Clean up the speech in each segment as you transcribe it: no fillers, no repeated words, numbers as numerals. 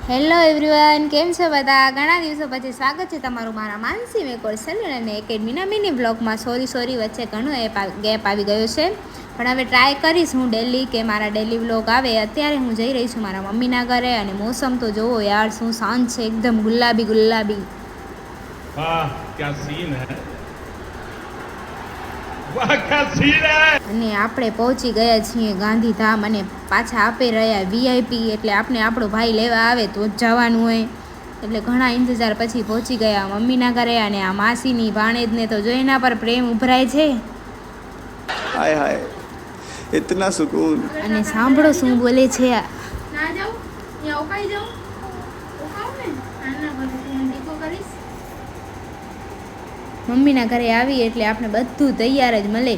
Hello everyone, કેમ છો બધા? ઘણા દિવસો પછી સ્વાગત છે તમારું મારા માનસી મેકોર સલૂન અને એકેડમીના મિની બ્લોગમાં. સોરી વચ્ચે ઘણો ગેપ આવી ગયો છે, પણ હવે ટ્રાય કરીશ હું ડેલી કે મારા ડેલી બ્લોગ આવે. અત્યારે હું જઈ રહી છું મારા મમ્મીના ઘરે અને મોસમ તો જોવો યાર, શું શાંત છે, એકદમ ગુલાબી ગુલાબી. વાહ ક્યા સીન હે, વાહ ક્યા સીન હે. અને આપણે પહોંચી ગયા છીએ ગાંધીધામ અને પાછા આપે રહ્યા VIP, એટલે આપણે આપણો ભાઈ લેવા આવે તો જ જવાનું હોય. એટલે ઘણા ઇંતજાર પછી પહોંચી ગયા મમ્મીના ઘરે. અને આ માસીની ભાણેજને તો જોઈના પર પ્રેમ ઉભરાય છે. हाय हाय इतना सुकून। અને સાંભળો શું બોલે છે. ના જાઉં યા ઉકાઈ જાઉં ઉકાવ ને આના પછી હું દીકો કરીશ. મમ્મીના ઘરે આવી એટલે આપણે બધું તૈયાર જ મળે.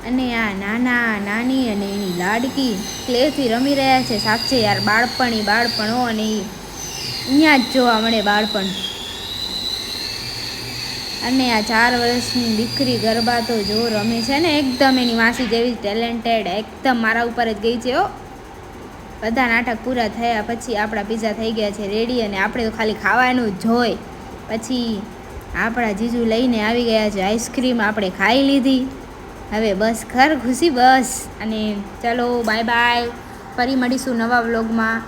અને આ નાના નાની અને એની લાડકી ક્લેથી રમી રહ્યા છે. સાચે યાર, બાળપણો. અને એ અહીંયા જ જોવા મળે બાળપણ. અને આ 4 વર્ષની દીકરી ગરબા તો જો રમે છે ને, એકદમ એની માસી જેવી ટેલેન્ટેડ, એકદમ મારા ઉપર જ ગઈ છે. બધા નાટક પૂરા થયા પછી આપણા પીઝા થઈ ગયા છે રેડી, અને આપણે તો ખાલી ખાવાનું જ હોય. પછી આપણા જીજુ લઈને આવી ગયા છે આઈસ્ક્રીમ, આપણે ખાઈ લીધી. હવે બસ ઘર ખુશી બસ. અને ચલો બાય બાય, ફરી મળીશું નવા વ્લોગમાં.